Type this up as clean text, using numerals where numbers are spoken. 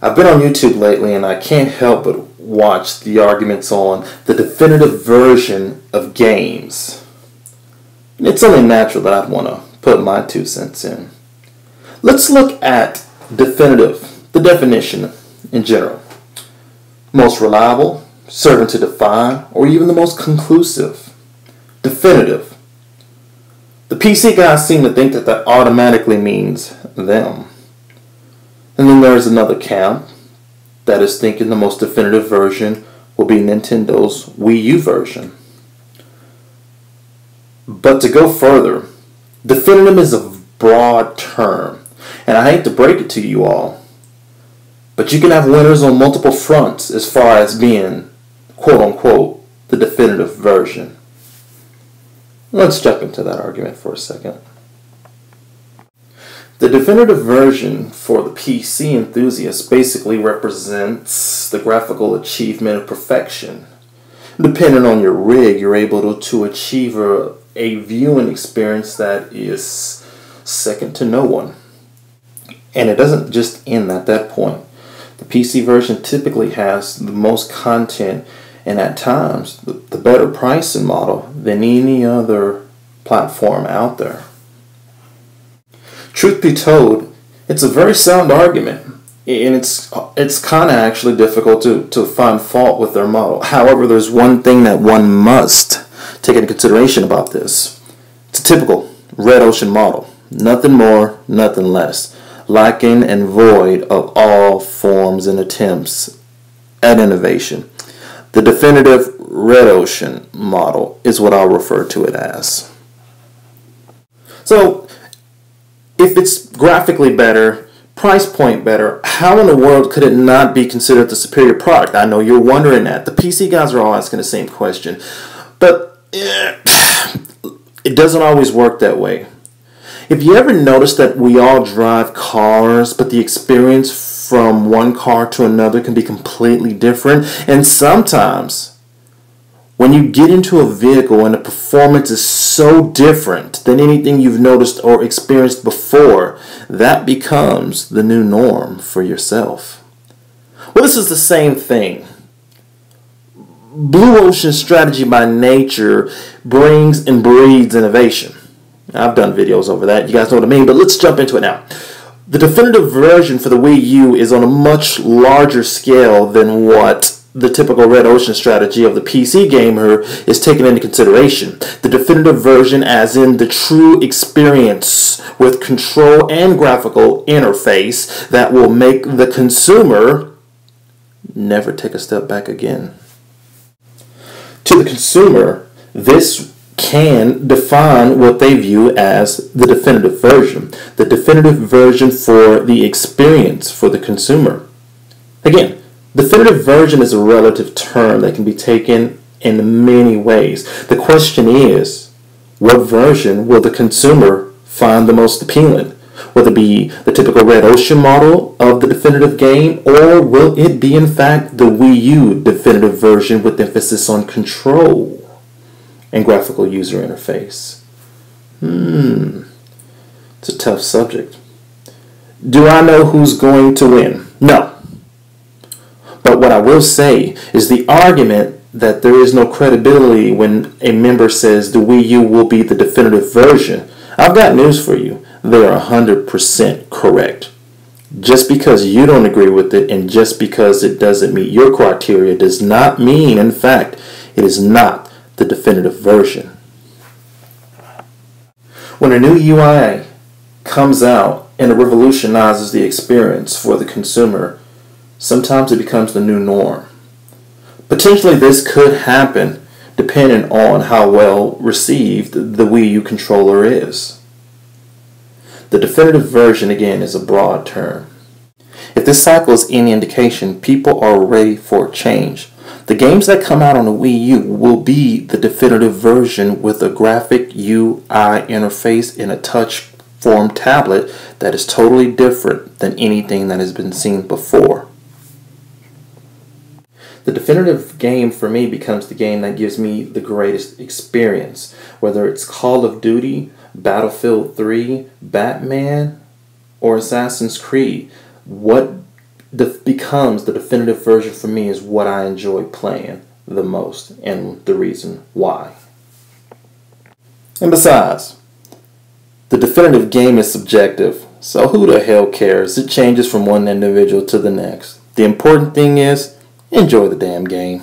I've been on YouTube lately and I can't help but watch the arguments on the definitive version of games. And it's only natural that I'd want to put my 2 cents in. Let's look at definitive, the definition in general. Most reliable, serving to define, or even the most conclusive. Definitive. The PC guys seem to think that that automatically means them. And then there's another camp that is thinking the most definitive version will be Nintendo's Wii U version. But to go further, definitive is a broad term, and I hate to break it to you all, but you can have winners on multiple fronts as far as being, quote-unquote, the definitive version. Let's jump into that argument for a second. The definitive version for the PC enthusiast basically represents the graphical achievement of perfection. Depending on your rig, you're able to achieve a viewing experience that is second to no one. And it doesn't just end at that point. The PC version typically has the most content and at times the better pricing model than any other platform out there. Truth be told, it's a very sound argument, and it's kind of actually difficult to find fault with their model. However, there's one thing that one must take into consideration about this. It's a typical red ocean model. Nothing more, nothing less. Lacking and void of all forms and attempts at innovation. The definitive red ocean model is what I'll refer to it as. So, if it's graphically better, price point better, how in the world could it not be considered the superior product? I know you're wondering that. The PC guys are all asking the same question. But it doesn't always work that way. If you ever notice that we all drive cars, but the experience from one car to another can be completely different, and sometimes when you get into a vehicle and the performance is so different than anything you've noticed or experienced before, that becomes the new norm for yourself. Well, this is the same thing. Blue ocean strategy by nature brings and breeds innovation. I've done videos over that. You guys know what I mean, but let's jump into it now. The definitive version for the Wii U is on a much larger scale than what the typical red ocean strategy of the PC gamer is taken into consideration. The definitive version, as in the true experience with control and graphical interface that will make the consumer never take a step back again. To the consumer, this can define what they view as the definitive version. The definitive version for the experience for the consumer. Again, definitive version is a relative term that can be taken in many ways. The question is, what version will the consumer find the most appealing? Will it be the typical red ocean model of the definitive game, or will it be in fact the Wii U definitive version with emphasis on control and graphical user interface? It's a tough subject. Do I know who's going to win? No. But what I will say is the argument that there is no credibility when a member says the Wii U will be the definitive version, I've got news for you. They are 100% correct. Just because you don't agree with it and just because it doesn't meet your criteria does not mean, in fact, it is not the definitive version. When a new UI comes out and it revolutionizes the experience for the consumer, sometimes it becomes the new norm. Potentially this could happen depending on how well received the Wii U controller is. The definitive version, again, is a broad term. If this cycle is any indication, people are ready for change. The games that come out on the Wii U will be the definitive version with a graphic UI interface in a touch form tablet that is totally different than anything that has been seen before. The definitive game for me becomes the game that gives me the greatest experience, whether it's Call of Duty, Battlefield 3, Batman, or Assassin's Creed. What becomes the definitive version for me is what I enjoy playing the most and the reason why. And besides, the definitive game is subjective, so who the hell cares? It changes from one individual to the next. The important thing is, enjoy the damn game.